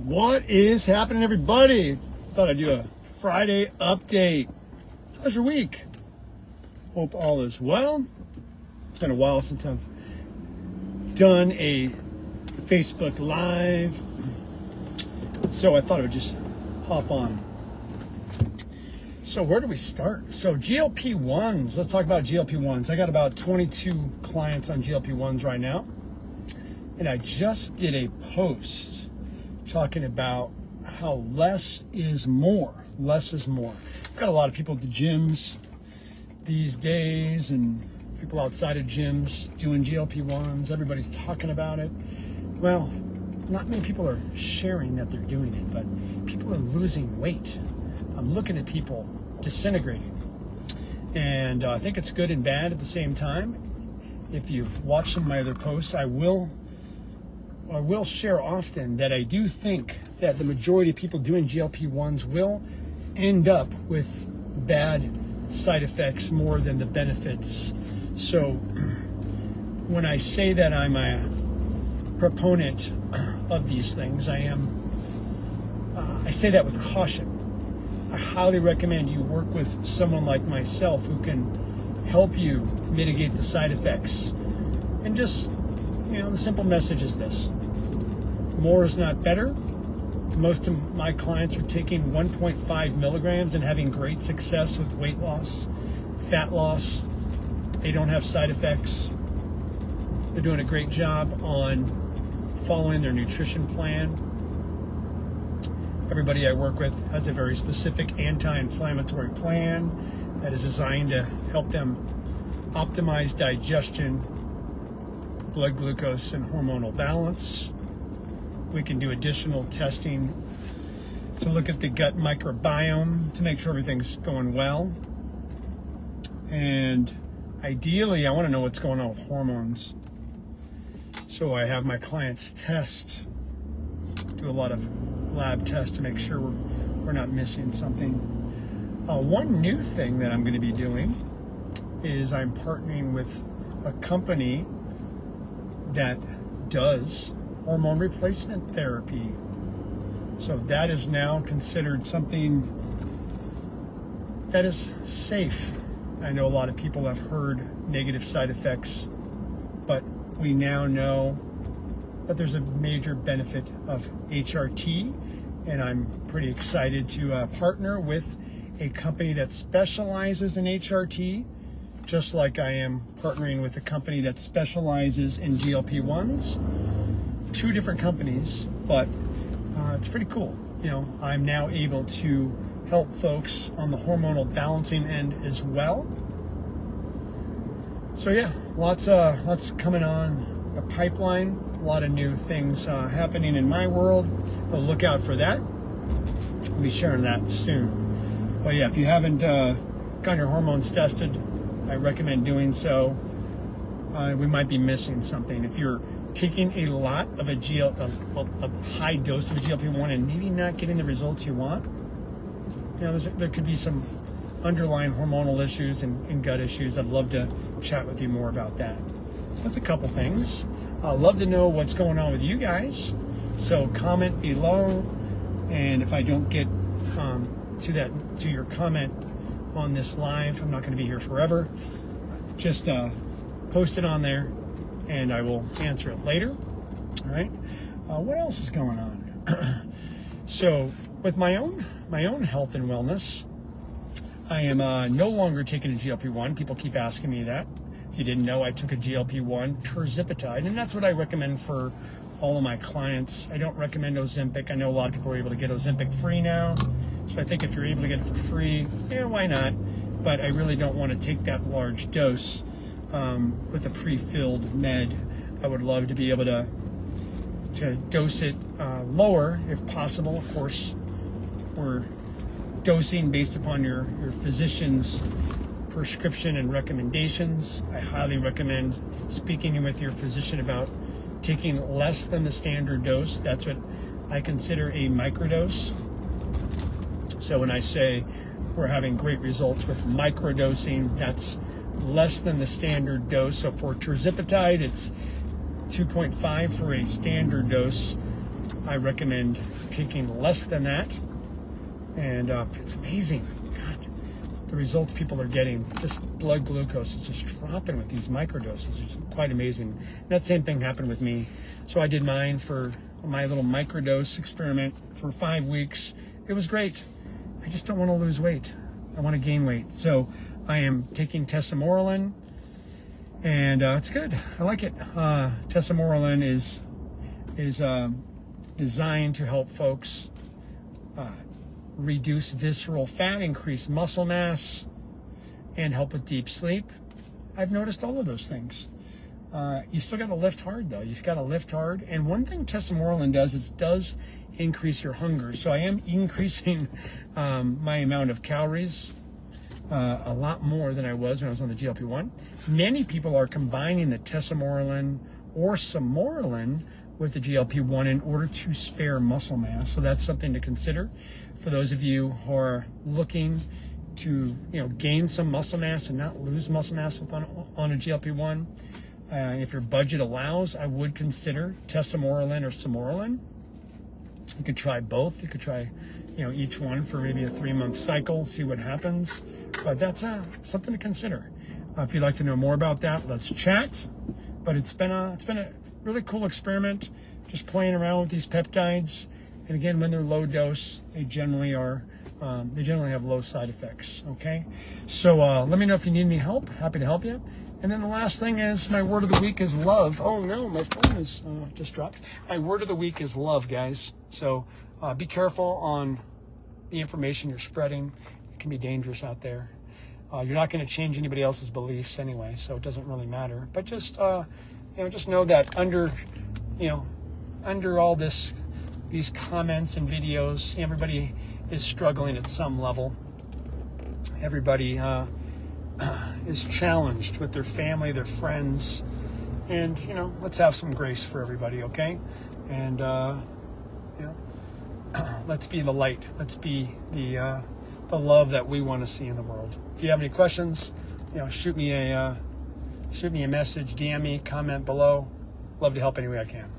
What is happening, everybody? Thought I'd do a Friday update. How's your week? Hope all is well. It's been a while since I've done a Facebook Live, so I thought I would just hop on. So where do we start? So GLP-1's, let's talk about GLP-1's. I got about 22 clients on GLP-1's right now. And I just did a post talking about how less is more. Less is more. I've got a lot of people at the gyms these days and people outside of gyms doing GLP-1's. Everybody's talking about it. Well, not many people are sharing that they're doing it, but people are losing weight. I'm looking at people disintegrating. And I think it's good and bad at the same time. If you've watched some of my other posts, I will share often that I do think that the majority of people doing GLP-1's will end up with bad side effects more than the benefits. So when I say that I'm a proponent of these things, I say that with caution. I highly recommend you work with someone like myself who can help you mitigate the side effects. And just, the simple message is this: more is not better. Most of my clients are taking 1.5 milligrams and having great success with weight loss, fat loss. They don't have side effects. They're doing a great job on following their nutrition plan. Everybody I work with has a very specific anti-inflammatory plan that is designed to help them optimize digestion, blood glucose, and hormonal balance. We can do additional testing to look at the gut microbiome to make sure everything's going well. And ideally, I want to know what's going on with hormones. So I have my clients test, do a lot of lab tests to make sure we're not missing something. One new thing that I'm going to be doing is I'm partnering with a company that does hormone replacement therapy. So that is now considered something that is safe. I know a lot of people have heard negative side effects, but we now know that there's a major benefit of HRT, and I'm pretty excited to partner with a company that specializes in HRT, just like I am partnering with a company that specializes in GLP-1's. Two different companies, but it's pretty cool. I'm now able to help folks on the hormonal balancing end as well. So yeah, lots coming on the pipeline. A lot of new things happening in my world. But look out for that. I'll be sharing that soon. But yeah, if you haven't gotten your hormones tested, I recommend doing so. We might be missing something. If you're taking a lot of a high dose of a GLP-1 and maybe not getting the results you want, there could be some underlying hormonal issues and gut issues. I'd love to chat with you more about that. That's a couple things. I'd love to know what's going on with you guys. So comment below, and if I don't get to your comment on this live, I'm not going to be here forever. Just post it on there, and I will answer it later. All right. What else is going on? So with my own health and wellness, I am no longer taking a GLP-1. People keep asking me that. If you didn't know, I took a GLP-1, tirzepatide, and that's what I recommend for all of my clients. I don't recommend Ozempic. I know a lot of people are able to get Ozempic free now, so I think if you're able to get it for free, yeah, why not? But I really don't want to take that large dose with a pre-filled med. I would love to be able to dose it lower if possible. Of course, we're dosing based upon your physician's prescription and recommendations. I highly recommend speaking with your physician about taking less than the standard dose. That's what I consider a microdose. So when I say we're having great results with microdosing, that's less than the standard dose. So for tirzepatide, it's 2.5 for a standard dose. I recommend taking less than that. And it's amazing. God, the results people are getting. Just blood glucose is just dropping with these microdoses. It's quite amazing. And that same thing happened with me. So I did mine for my little microdose experiment for 5 weeks. It was great. I just don't want to lose weight. I want to gain weight. So I am taking tesamorelin, and it's good. I like it. Tesamorelin is designed to help folks reduce visceral fat, increase muscle mass, and help with deep sleep. I've noticed all of those things. You still got to lift hard, though. You've got to lift hard. And one thing tesamorelin does, it does increase your hunger. So I am increasing my amount of calories a lot more than I was when I was on the GLP-1. Many people are combining the tesamorelin or samorelin with the GLP-1 in order to spare muscle mass. So that's something to consider for those of you who are looking to gain some muscle mass and not lose muscle mass on a GLP-1. If your budget allows, I would consider tesamorelin or samorelin. You could try both. You could try each one for maybe a 3-month cycle, see what happens. But that's something to consider. If you'd like to know more about that, let's chat. But it's been a really cool experiment, just playing around with these peptides. And again, when they're low dose, they generally have low side effects. Okay, so let me know if you need any help. Happy to help you. And then the last thing is, my word of the week is love. Oh no, my phone is just dropped. My word of the week is love, guys. So be careful on the information you're spreading. It can be dangerous out there. You're not going to change anybody else's beliefs anyway, so it doesn't really matter. But just just know that under all these comments and videos, everybody is struggling at some level. Everybody is challenged with their family, their friends, and let's have some grace for everybody, okay? And let's be the light. Let's be the love that we want to see in the world. If you have any questions, shoot me a message, DM me, comment below. Love to help any way I can.